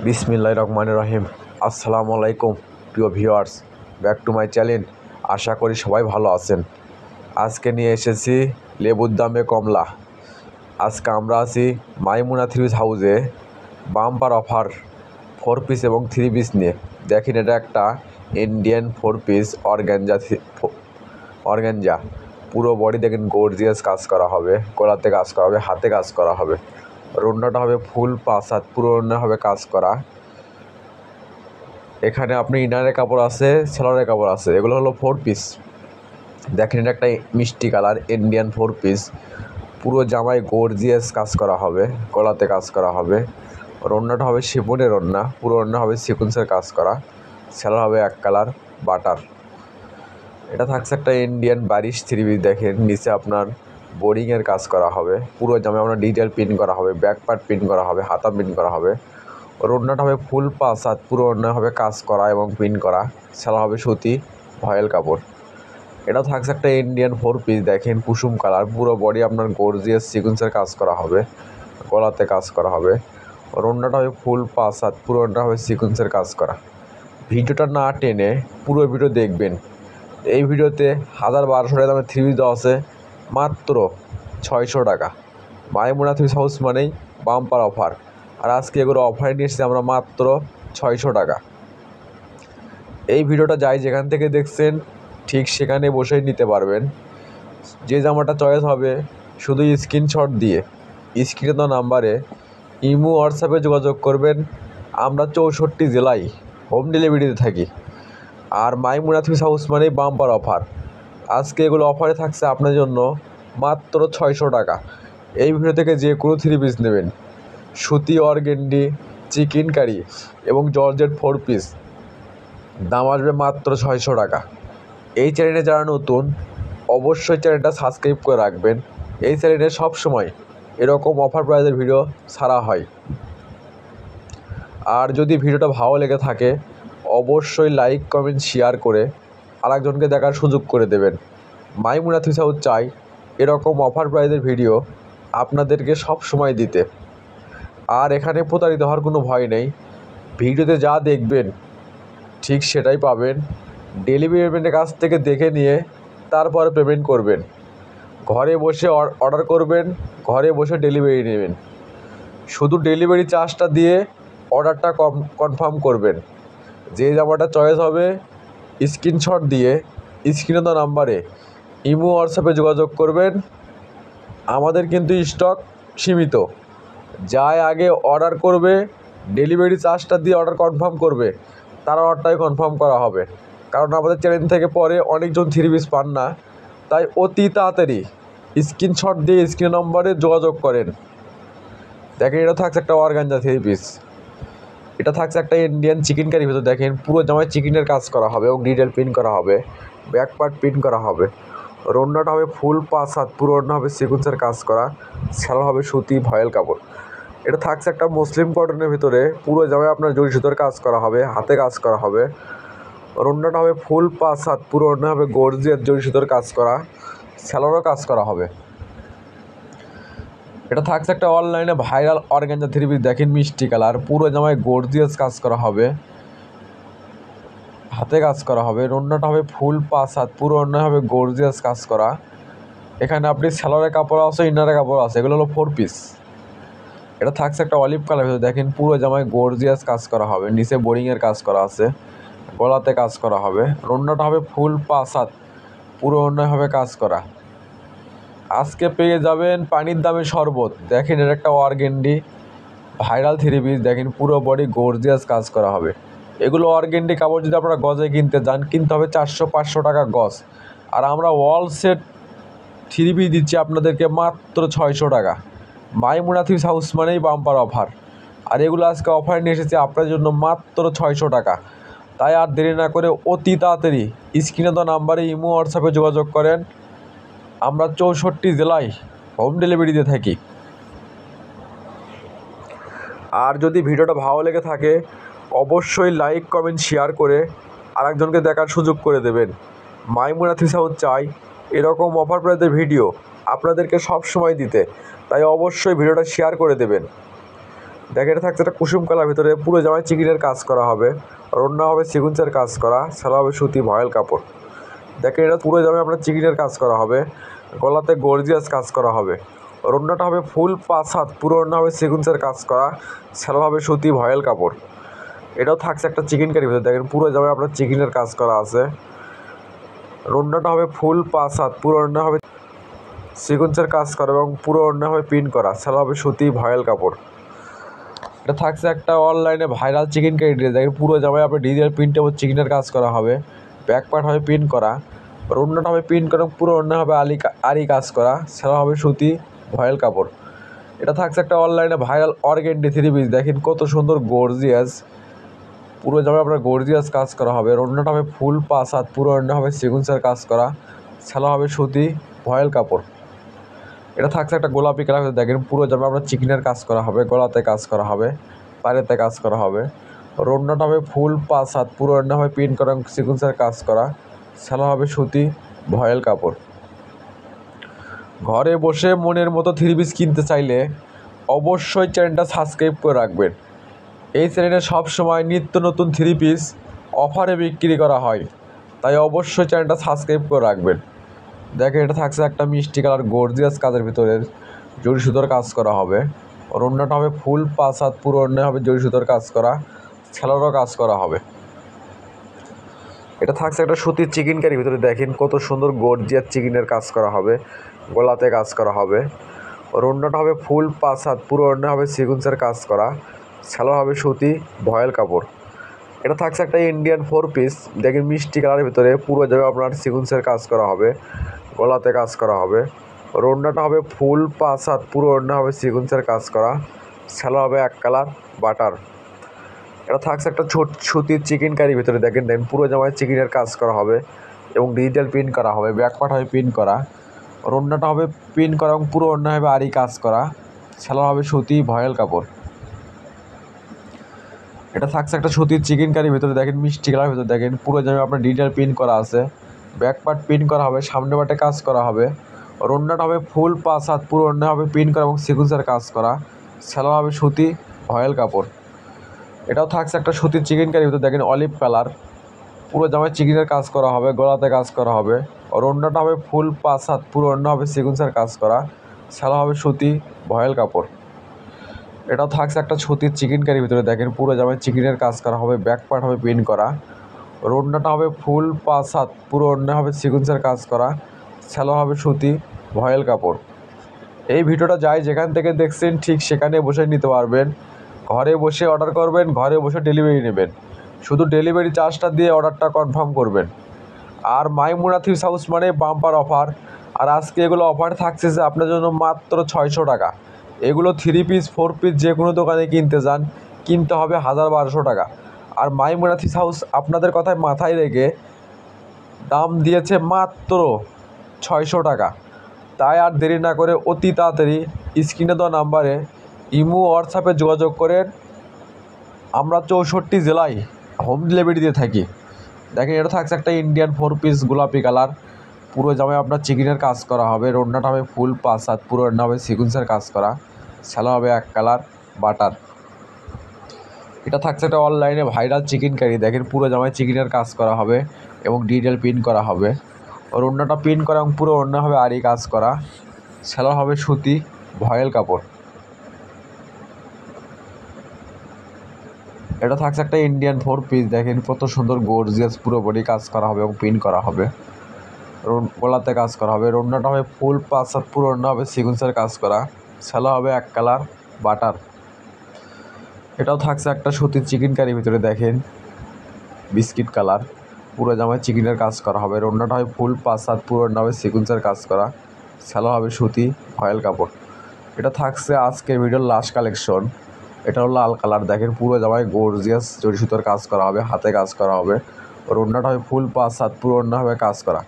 বিসমিল্লাহির রহমানির রহিম। আসসালামু আলাইকুম প্রিয় viewers, back to my channel. আশা করি সবাই ভালো আছেন। আজকে নিয়ে এসেছি লেবুর দামে কমলা। আজকে আমরা আছি মাইমুনা থ্রি পিস হাউসে বাম্পার অফার 4 পিস এবং 3 পিস নিয়ে। দেখেন, এটা একটা ইন্ডিয়ান 4 পিস অর্গ্যাঞ্জা। পুরো বডি দেখেন গর্জিয়াস কাজ করা হবে, গলাতে কাজ করা হবে, হাতে কাজ করা হবে। ওড়নাটা হবে ফুল 5 হাত, পুরো ওড়না হবে কাজ করা। এখানে আপনি ইনারের কাপড় আছে, সেলরের কাপড় আছে। এগুলো হলো 4 পিস। দেখেন, এটা একটা মিষ্টি কালার ইন্ডিয়ান 4 পিস। পুরো জামায় গর্জিয়াস কাজ করা হবে, গলাতে কাজ করা হবে। ওড়নাটা হবে শিফনের ওড়না, পুরো ওড়না হবে সিকোয়েন্সের কাজ করা। সেলর হবে এক কালার বাটার। এটা থাকছে একটা ইন্ডিয়ান 22 3 পিস। দেখেন, নিচে আপনার বোরিংয়ের কাজ করা হবে। পুরো জামায় আপনার ডিটেল প্রিন্ট করা হবে, ব্যাক পার্ট প্রিন্ট করা হবে, হাতা প্রিন্ট করা হবে। ওড়নাটা হবে ফুল 5 হাত, পুরো ওড়না হবে কাজ করা এবং প্রিন্ট করা। সেলা হবে সুতি ভয়েল কাপড়। এটাও থাকছে একটা ইন্ডিয়ান 4 পিস। দেখেন, কুসুম কালার, পুরো বডি আপনার গর্জিয়াস সিকোয়েন্সের কাজ করা হবে, গলাতে কাজ করা হবে। ওড়নাটা হবে ফুল 5 হাত, পুরো ওড়না হবে সিকোয়েন্সের কাজ করা। ভিডিওটা না টেনে পুরো ভিডিও দেখবেন। এই ভিডিওতে 1200 টাকা দামের 3 পিস দেওয়া আছে মাত্র 600 টাকা। মাইমুনা থ্রি পিস হাউস মানেই বাম্পার অফার। আর আজকে এগুলো অফারে নিয়ে এসেছি আমরা মাত্র 600 টাকা। এই ভিডিওটা যাই যেখান থেকে দেখছেন ঠিক সেখানে বসেই নিতে পারবেন। যে জামাটা চয়েস হবে শুধু স্ক্রিনশট দিয়ে স্ক্রিনে দেওয়া নাম্বারে ইমো হোয়াটসঅ্যাপে যোগাযোগ করবেন। আমরা 64 জেলায় হোম ডেলিভারিতে থাকি। আর মাইমুনা থ্রি পিস হাউস মানেই বাম্পার অফার। আজকে এগুলো অফারে থাকছে আপনার জন্য মাত্র 600 টাকা। এই ভিডিও থেকে যে কোনো 3 পিস নেবেন, সুতি, অর্গেন্ডি, চিকেন কারি এবং জর্জেট 4 পিস, দাম আসবে মাত্র 600 টাকা। এই চ্যানেলে যারা নতুন অবশ্যই চ্যানেলটা সাবস্ক্রাইব করে রাখবেন। এই চ্যানেলে সবসময় এরকম অফার প্রাইজের ভিডিও ছাড়া হয়। আর যদি ভিডিওটা ভালো লেগে থাকে অবশ্যই লাইক, কমেন্ট, শেয়ার করে আরেকজনকে দেখার সুযোগ করে দেবেন। মাইমুনা থ্রি পিস হাউস চাই এরকম অফার প্রাইজের ভিডিও আপনাদেরকে সব সময় দিতে। আর এখানে প্রতারিত হওয়ার কোনো ভয় নেই। ভিডিওতে যা দেখবেন ঠিক সেটাই পাবেন। ডেলিভারি এজেন্টের কাছ থেকে দেখে নিয়ে তারপরে পেমেন্ট করবেন। ঘরে বসে অর্ডার করবেন, ঘরে বসে ডেলিভারি নেবেন। শুধু ডেলিভারি চার্জটা দিয়ে অর্ডারটা কনফার্ম করবেন। যে জামাটা চয়েস হবে স্ক্রিনশট দিয়ে স্ক্রিনে দেওয়া নাম্বারে ইমো হোয়াটসঅ্যাপে যোগাযোগ করবেন। আমাদের কিন্তু স্টক সীমিত। যাই আগে অর্ডার করবে ডেলিভারি চার্জটা দিয়ে অর্ডার কনফার্ম করবে, তার অর্ডারটাই কনফার্ম করা হবে। কারণ আমাদের চ্যানেল থেকে পরে অনেকজন 3 পিস পান না, তাই অতি তাড়াতাড়ি স্ক্রিনশট দিয়ে স্ক্রিন নম্বরে যোগাযোগ করেন। দেখেন, এটা থাকছে একটা অর্গানজা 3 পিস। এটা থাকছে একটা ইন্ডিয়ান চিকেন কারির ভিতর। দেখেন, পুরো জামায় চিকেনের কাজ করা হবে এবং ডিটেল প্রিন্ট করা হবে, ব্যাক পার্ট প্রিন্ট করা হবে। ওড়নাটা হবে ফুল 5 হাত, পুরো ওড়না হবে সিকোয়েন্সের কাজ করা। সেলা হবে সুতি ভয়েল কাপড়। এটা থাকছে একটা মুসলিম কটনের ভিতরে। পুরো জামায় আপনার জরি সুতোর কাজ করা হবে, হাতে কাজ করা হবে। ওড়নাটা হবে ফুল 5 হাত, পুরো ওড়না হবে গর্জিয়াস জরি সুতোর কাজ করা। সেলারও কাজ করা হবে। এটা থাকছে একটা অনলাইনে ভাইরাল অর্গানজা 3 পিস। দেখেন, মিষ্টি কালার, পুরো জামায় গর্জিয়াস কাজ করা হবে, হাতে কাজ করা হবে। ওড়নাটা হবে ফুল 5 হাত, পুরো ওড়না হবে গর্জিয়াস কাজ করা। এখানে আপনি সেলরের কাপড় আছে, ইনারের কাপড় আছে। এগুলো হলো 4 পিস। এটা থাকছে একটা অলিভ কালার ভিতরে। দেখেন, পুরো জামায় গর্জিয়াস কাজ করা হবে, নিচে বোরিংয়ের কাজ করা আছে, গলাতে কাজ করা হবে। ওড়নাটা হবে ফুল 5 হাত, পুরো ওড়নায় হবে কাজ করা। আজকে পেয়ে যাবেন পানির দামে শরবত। দেখেন, এটা একটা অর্গেন্ডি ভাইরাল 3 পিস। দেখেন, পুরো বডি গর্জিয়াস কাজ করা হবে। এগুলো অর্গেন্ডি কাপড় যদি আপনারা গজে কিনতে যান কিনতে হবে 400-500 টাকা গজ। আর আমরা ওয়াল সেট 3 পিস দিচ্ছি আপনাদেরকে মাত্র 600 টাকা। মাইমুনা থ্রি পিস হাউস মানেই বাম্পার অফার। আর এগুলো আজকে অফারে নিয়ে এসেছি আপনার জন্য মাত্র 600 টাকা। তাই আর দেরি না করে অতি তাড়াতাড়ি স্ক্রিনে দেওয়া নাম্বারে ইমো হোয়াটসঅ্যাপে যোগাযোগ করেন। আমরা 64 জেলায় হোম ডেলিভারি দিয়ে থাকি। আর যদি ভিডিওটা ভালো লেগে থাকে অবশ্যই লাইক, কমেন্ট, শেয়ার করে আরেকজনকে দেখার সুযোগ করে দেবেন। মাইমুনা থ্রি পিস হাউস চাই এরকম অফার প্রাইজের ভিডিও আপনাদেরকে সব সময় দিতে, তাই অবশ্যই ভিডিওটা শেয়ার করে দেবেন। দেখেন এটা থাকছে একটা কুসুম কালার ভিতরে, পুরো জামায় চিকেনের কাজ করা হবে, আর অন্য হবে সিকুয়েন্সের কাজ করা, সেলা হবে সুতি ভয়েল কাপড়। দেখেন এটা পুরো জামায় আপনার চিকেনের কাজ করা হবে, গলাতে গর্জিয়াস কাজ করা হবে, আর অন্যটা হবে ফুল 5 হাত, পুরো অন্য হবে সিকুয়েন্সের কাজ করা, সেলা হবে সুতি ভয়েল কাপড়। এটাও থাকছে একটা চিকেন কারির ভিতরে, দেখেন পুরো জামায় আপনার চিকেনের কাজ করা আছে, ওড়নাটা হবে ফুল 5 হাত, পুরো ওড়না হবে সিকুয়েন্সের কাজ করা এবং পুরো ওড়না হবে প্রিন্ট করা, সেলা হবে সুতি ভয়েল কাপড়। এটা থাকছে একটা অনলাইনে ভাইরাল চিকেন কারি ড্রেস, দেখেন পুরো জামায় আপনার ডিজিটাল প্রিন্ট এবং চিকেনের কাজ করা হবে, ব্যাক পার্ট হবে প্রিন্ট করা, আর ওড়নাটা হবে প্রিন্ট করা, পুরো ওড়না হবে আরি কাজ করা, সেলা হবে সুতি ভয়েল কাপড়। এটা থাকছে একটা অনলাইনে ভাইরাল অর্গেন্ডি 3 পিস, দেখেন কত সুন্দর গর্জিয়াস, পুরো জামায় আপনার গর্জিয়াস কাজ করা হবে, ওড়নাটা হবে ফুল 5 হাত, পুরো ওড়না হবে সিকুয়েন্সের কাজ করা, সেলা হবে সুতি ভয়েল কাপড়। এটা থাকছে একটা গোলাপি কালার, দেখেন পুরো জামায় আপনার চিকেনের কাজ করা হবে, গলাতে কাজ করা হবে, পায়েতে কাজ করা হবে, ওড়নাটা হবে ফুল 5 হাত, পুরো ওড়না হবে প্রিন্ট করা সিকুয়েন্সের কাজ করা, সেলা হবে সুতি ভয়েল কাপড়। ঘরে বসে মনের মতো 3 পিস কিনতে চাইলে অবশ্যই চ্যানেলটা সাবস্ক্রাইব করে রাখবেন। এই চ্যানেলে সবসময় নিত্য নতুন 3 পিস অফারে বিক্রি করা হয়, তাই অবশ্যই চ্যানেলটা সাবস্ক্রাইব করে রাখবেন। দেখেন এটা থাকছে একটা মিষ্টি কালার গর্জিয়াস কাজের ভিতরে জরি সুতোর কাজ করা হবে, আর ওড়নাটা হবে ফুল 5 হাত, পুরো ওড়না হবে জরি সুতোর কাজ করা, সেলারও কাজ করা হবে। এটা থাকছে একটা সুতির চিকেন কারির ভিতরে, দেখেন কত সুন্দর গর্জিয়াস চিকেনের কাজ করা হবে, গলাতে কাজ করা হবে, আর ওড়নাটা হবে ফুল 5 হাত, পুরো ওড়না হবে সিকুয়েন্সের কাজ করা, সেলা হবে সুতি ভয়েল কাপড়। এটা থাকছে একটা ইন্ডিয়ান 4 পিস, দেখেন মিষ্টি কালারের ভিতরে, পুরো জায়গায় আপনার সিকুয়েন্সের কাজ করা হবে, গলাতে কাজ করা হবে, আর ওড়নাটা হবে ফুল 5 হাত, পুরো ওড়না হবে সিকুয়েন্সের কাজ করা, সেলা হবে এক কালার বাটার। এটা থাকছে একটা সুতির চিকেন কারির ভিতরে, দেখেন পুরো জামায় চিকেনের কাজ করা হবে এবং ডিজিটাল প্রিন্ট করা হবে, ব্যাক পার্ট হবে প্রিন্ট করা, আর ওড়নাটা হবে প্রিন্ট করা এবং পুরো ওড়না হবে আরি কাজ করা, সেলা হবে সুতি ভয়েল কাপড়। এটা থাকছে একটা সুতির চিকেন কারির ভিতরে, দেখেন মিষ্টি কালার ভিতরে, দেখেন পুরো জামায় আপনার ডিজিটাল প্রিন্ট করা আছে, ব্যাক পার্ট প্রিন্ট করা হবে, সামনে পার্টে কাজ করা হবে, আর ওড়নাটা হবে ফুল 5 হাত, পুরো ওড়না হবে প্রিন্ট করা এবং সিকুয়েন্সের কাজ করা, সেলা হবে সুতি ভয়েল কাপড়। এটাও থাকছে একটা সুতির চিকেন কারির ভিতরে, দেখেন অলিভ কালার, পুরো জামায় চিকেনের কাজ করা হবে, গলাতে কাজ করা হবে, আর ওড়নাটা হবে ফুল 5 হাত, পুরো ওড়না হবে সিকুয়েন্সের কাজ করা, সেলা হবে সুতি ভয়েল কাপড়। এটাও থাকছে একটা সুতির চিকেন কারির ভিতরে, দেখেন পুরো জামায় চিকেনের কাজ করা হবে, ব্যাক পার্ট হবে প্রিন্ট করা, ওড়নাটা হবে ফুল 5 হাত, পুরো ওড়না হবে সিকুয়েন্সের কাজ করা, সেলা হবে সুতি ভয়েল কাপড়। এই ভিডিওটা যাই যেখান থেকে দেখছেন ঠিক সেখানে বসে নিতে পারবেন, ঘরে বসে অর্ডার করবেন, ঘরে বসে ডেলিভারি নেবেন, শুধু ডেলিভারি চার্জটা দিয়ে অর্ডারটা কনফার্ম করবেন। আর মাইমুনা থ্রিপস হাউস মানে বাম্পার অফার, আর আজকে এগুলো অফার থাকছে যে আপনার জন্য মাত্র 600 টাকা। এগুলো 3 পিস 4 পিস যে কোনো দোকানে কিনতে যান কিনতে হবে 1000-1200 টাকা, আর মাইমুনা থ্রিপস হাউস আপনাদের কথায় মাথায় রেখে দাম দিয়েছে মাত্র 600 টাকা। তাই আর দেরি না করে অতি তাড়াতাড়ি স্ক্রিনে দেওয়া নাম্বারে ইমো হোয়াটসঅ্যাপে যোগাযোগ করেন। আমরা 64 জেলায় হোম ডেলিভারি দিয়ে থাকি। দেখেন এটা থাকছে একটা ইন্ডিয়ান 4 পিস গোলাপি কালার, পুরো জামায় আপনার চিকেনের কাজ করা হবে, ওড়নাটা হবে ফুল 5 হাত, পুরো ওড়না হবে সিকুয়েন্সের কাজ করা, সেলা হবে এক কালার বাটার। এটা থাকছে একটা অনলাইনে ভাইরাল চিকেন কারি, দেখেন পুরো জামায় চিকেনের কাজ করা হবে এবং ডিটেল প্রিন্ট করা হবে, ওর ওড়নাটা প্রিন্ট করা এবং পুরো ওড়না হবে আরি কাজ করা, সেলা হবে সুতি ভয়েল কাপড়। এটা থাকছে একটা ইন্ডিয়ান 4 পিস, দেখেন কত সুন্দর গর্জিয়াস, পুরো বডি কাজ করা হবে এবং প্রিন্ট করা হবে, গলাতে কাজ করা হবে, ওড়নাটা হবে ফুল 5 হাত, পুরো ওড়না হবে সিকুয়েন্সের কাজ করা, সেলা হবে এক কালার বাটার। এটাও থাকছে একটা সুতির চিকেন কারির ভিতরে, দেখেন বিস্কিট কালার, পুরো জামায় চিকেনের কাজ করা হবে, ওড়নাটা হবে ফুল 5 হাত, পুরো ওড়না হবে সিকুয়েন্সের কাজ করা, সেলা হবে সুতি ভয়েল কাপড়। এটা থাকছে আজকের ভিডিওর লাস্ট কালেকশন। এটা হলো লাল কালার, দেখেন পুরো জামায় গর্জিয়াস জরি সুতোর কাজ করা হবে, হাতে কাজ করা হবে, ওর ওড়নাটা হবে ফুল 5 হাত, পুরো ওড়না হবে কাজ করা।